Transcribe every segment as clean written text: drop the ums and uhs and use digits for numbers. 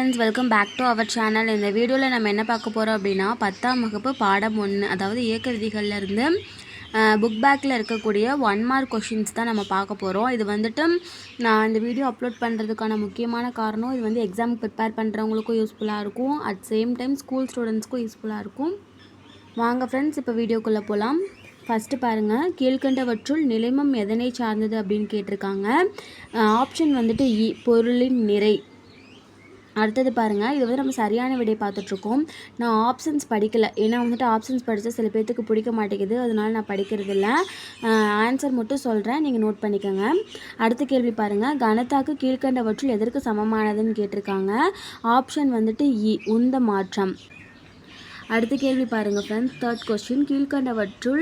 Friends, welcome back to our channel. இந்த வீடியோவில் நம்ம என்ன பார்க்க போகிறோம் அப்படின்னா 10ஆம் வகுப்பு பாடம் 1, அதாவது இயக்க விதிகள்லேருந்து புக் பேக்கில் இருக்கக்கூடிய 1 மார்க் கொஷின்ஸ் தான் நம்ம பார்க்க போகிறோம். இது வந்துட்டு நான் இந்த வீடியோ அப்லோட் பண்ணுறதுக்கான முக்கியமான காரணம், இது வந்து எக்ஸாமுக்கு ப்ரிப்பேர் பண்ணுறவங்களுக்கும் யூஸ்ஃபுல்லாக இருக்கும், அட் சேம் டைம் ஸ்கூல் ஸ்டூடெண்ட்ஸ்க்கும் யூஸ்ஃபுல்லாக இருக்கும். வாங்க ஃப்ரெண்ட்ஸ், இப்போ வீடியோக்குள்ளே போகலாம். ஃபஸ்ட்டு பாருங்கள், கீழ்கண்டவற்றுள் நிலைமம் எதனை சார்ந்தது அப்படின்னு கேட்டிருக்காங்க. ஆப்ஷன் வந்துட்டு இ, பொருளின் நிறை. அடுத்தது பாருங்கள், இது வந்து நம்ம சரியான விடை பார்த்துட்ருக்கோம். நான் ஆப்ஷன்ஸ் படிக்கலை, ஏன்னா வந்துட்டு ஆப்ஷன்ஸ் படித்தா சில பேர்த்துக்கு பிடிக்க மாட்டேங்குது, அதனால நான் படிக்கிறது இல்லை. ஆன்சர் மட்டும் சொல்கிறேன், நீங்கள் நோட் பண்ணிக்கோங்க. அடுத்த கேள்வி பாருங்கள், கணத்தாக்கு கீழ்கண்டவற்றுள் எதற்கு சமமானதுன்னு கேட்டிருக்காங்க. ஆப்ஷன் வந்துட்டு இ, உந்த மாற்றம். அடுத்த கேள்வி பாருங்கள் ஃப்ரெண்ட்ஸ், தேர்ட் கொஸ்டின், கீழ்கண்டவற்றுள்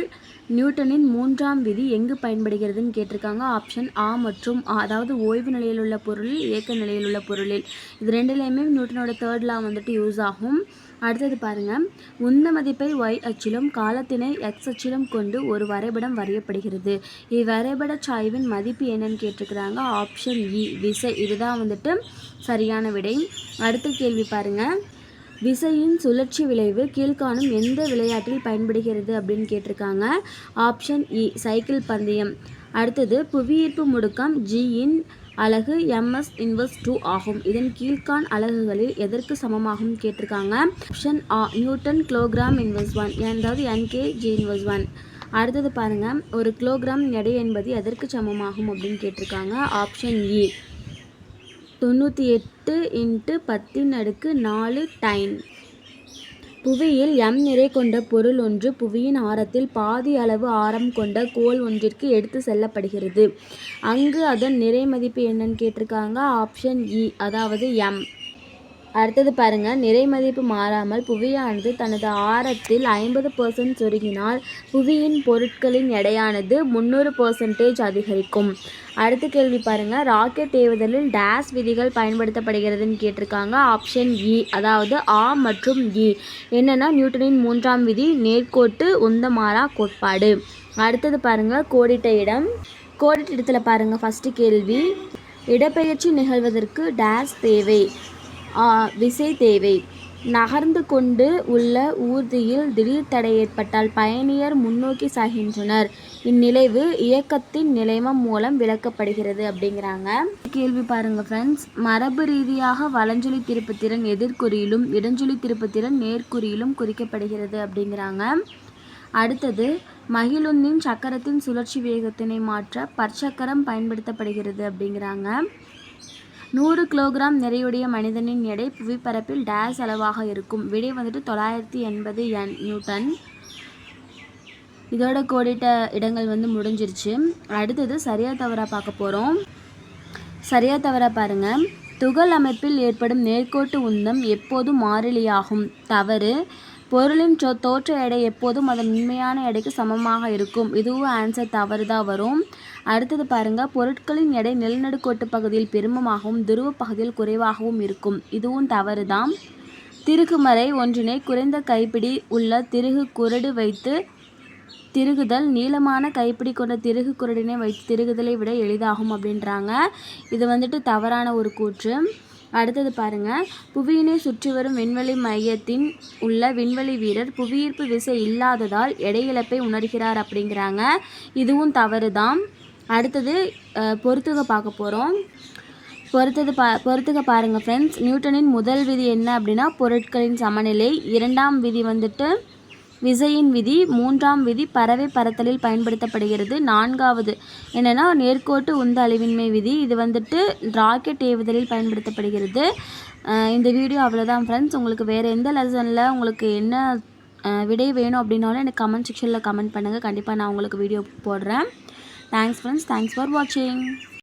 நியூட்டனின் 3ஆம் விதி எங்கு பயன்படுகிறதுன்னு கேட்டிருக்காங்க. ஆப்ஷன் ஆ மற்றும் ஆ, அதாவது ஓய்வு நிலையில் உள்ள பொருளில், இயக்க நிலையில் உள்ள பொருளில். இது ரெண்டுலேயுமே நியூட்டனோட தேர்ட் லா வந்துட்டு யூஸ் ஆகும். அடுத்தது பாருங்கள், உந்த மதிப்பை ஒய் அச்சிலும் காலத்தினை எக்ஸ் அச்சிலும் கொண்டு ஒரு வரைபடம் வரையப்படுகிறது. இவ்வரைபட சாய்வின் மதிப்பு என்னன்னு கேட்டிருக்கிறாங்க. ஆப்ஷன் இ, விசை. இதுதான் வந்துட்டு சரியான விடை. அடுத்த கேள்வி பாருங்கள், விசையின் சுழற்சி விளைவு கீழ்காணும் எந்த விளையாட்டில் பயன்படுகிறது அப்படின்னு கேட்டிருக்காங்க. ஆப்ஷன் இ, சைக்கிள் பந்தயம். அடுத்தது, புவியீர்ப்பு முடுக்கம் ஜியின் அலகு ms இன்வர்ஸ் 2 ஆகும். இதன் கீழ்கான் அலகுகளில் எதற்கு சமமாகும் கேட்டிருக்காங்க. ஆப்ஷன் ஆ, நியூட்டன் கிலோகிராம் இன்வர்ஸ் 1, அதாவது NK G இன்வர்ஸ் 1. அடுத்தது பாருங்கள், ஒரு கிலோகிராம் எடை என்பது எதற்கு சமமாகும் அப்படின்னு கேட்டிருக்காங்க. ஆப்ஷன் இ, 98 × 10⁴ டைன். புவியில் m நிறை கொண்ட பொருள் ஒன்று புவியின் ஆரத்தில் பாதி அளவு ஆரம் கொண்ட கோள் ஒன்றிற்கு எடுத்து செல்லப்படுகிறது. அங்கு அதன் நிறை மதிப்பு என்னன்னு கேட்டிருக்காங்க. ஆப்ஷன் இ, அதாவது m. அடுத்தது பாருங்கள், நிறை மதிப்பு மாறாமல் புவியானது தனது ஆரத்தில் 50% சுருங்கினால் புவியின் பொருட்களின் எடையானது 300% அதிகரிக்கும். அடுத்த கேள்வி பாருங்கள், ராக்கெட் ஏவுதலில் டேஸ் விதிகள் பயன்படுத்தப்படுகிறதுன்னு கேட்டிருக்காங்க. ஆப்ஷன் இ, அதாவது ஆ மற்றும் இ. என்னென்னா, நியூட்டனின் 3ஆம் விதி, நேர்கோட்டு உந்தமாறா கோட்பாடு. அடுத்தது பாருங்கள், கோடிட்ட இடம். கோடிட்ட இடத்துல பாருங்கள், ஃபஸ்ட்டு கேள்வி, இடப்பெயர்ச்சி நிகழ்வதற்கு டேஸ் தேவை. விசை தேவை. நகர்ந்து கொண்டு உள்ள ஊர்தியில் திடீர் தடை ஏற்பட்டால் பயணியர் முன்னோக்கி சாகின்றனர். இந்நிலைவு இயக்கத்தின் நிலைமம் மூலம் விளக்கப்படுகிறது அப்படிங்கிறாங்க. கேள்வி பாருங்கள் ஃப்ரெண்ட்ஸ், மரபு ரீதியாக வலஞ்சொலி திருப்புத்திறன் எதிர்குறியிலும் இடஞ்சொலி திருப்புத்திறன் நேர்குறியிலும் குறிக்கப்படுகிறது அப்படிங்கிறாங்க. அடுத்தது, மகிழுந்தின் சக்கரத்தின் சுழற்சி வேகத்தினை மாற்ற பற்சக்கரம் பயன்படுத்தப்படுகிறது அப்படிங்கிறாங்க. 100 கிலோகிராம் நிறையுடைய மனிதனின் எடை புவிப்பரப்பில் டேஸ் அளவாக இருக்கும். விடை வந்துட்டு 980 நியூட்டன். இதோட கோடிட்ட இடங்கள் வந்து முடிஞ்சிருச்சு. அடுத்தது சரியா தவறா பார்க்க போகிறோம். சரியா தவறா பாருங்கள், துகள் அமைப்பில் ஏற்படும் நேர்கோட்டு உந்தம் எப்போதும் மாறிலியாகும். தவறு. பொருளின் தோற்ற எடை எப்போதும் அதன் உண்மையான எடைக்கு சமமாக இருக்கும். இதுவும் ஆன்சர் தவறு தான் வரும். அடுத்தது பாருங்கள், பொருட்களின் எடை நிலநடுக்கோட்டு பகுதியில் பெருமமாகவும் துருவ பகுதியில் குறைவாகவும் இருக்கும். இதுவும் தவறு தான். திருகுமறை ஒன்றினை குறைந்த கைப்பிடி உள்ள திருகு குரடு வைத்து திருகுதல் நீளமான கைப்பிடி கொண்ட திருகு குரடினை வைத்து திருகுதலை விட எளிதாகும் அப்படின்றாங்க. இது வந்துட்டு தவறான ஒரு கூற்று. அடுத்தது பாருங்கள், புவியினை சுற்றி வரும் விண்வெளி மையத்தின் உள்ள விண்வெளி வீரர் புவியீர்ப்பு விசை இல்லாததால் எடை இழப்பை உணர்கிறார் அப்படிங்கிறாங்க. இதுவும் தவறு தான். அடுத்தது பொறுத்துக பார்க்க போகிறோம். பொறுத்துக பாருங்கள் ஃப்ரெண்ட்ஸ், நியூட்டனின் முதல் விதி என்ன அப்படின்னா பொருட்களின் சமநிலை. 2ஆம் விதி வந்துட்டு விசையின் விதி. 3ஆம் விதி பறவை பறத்தலில் பயன்படுத்தப்படுகிறது. 4வது என்னென்னா நேர்கோட்டு உந்த அழிவின்மை விதி. இது வந்துட்டு ராக்கெட் ஏவுதலில் பயன்படுத்தப்படுகிறது. இந்த வீடியோ அவ்வளோதான் ஃப்ரெண்ட்ஸ். உங்களுக்கு வேறு எந்த லெசனில் உங்களுக்கு என்ன விடை வேணும் அப்படின்னாலும் எனக்கு கமெண்ட் செக்ஷனில் கமெண்ட் பண்ணுங்கள். கண்டிப்பாக நான் உங்களுக்கு வீடியோ போடுறேன். தேங்க்ஸ் ஃப்ரெண்ட்ஸ், தேங்க்ஸ் ஃபார் வாட்சிங்.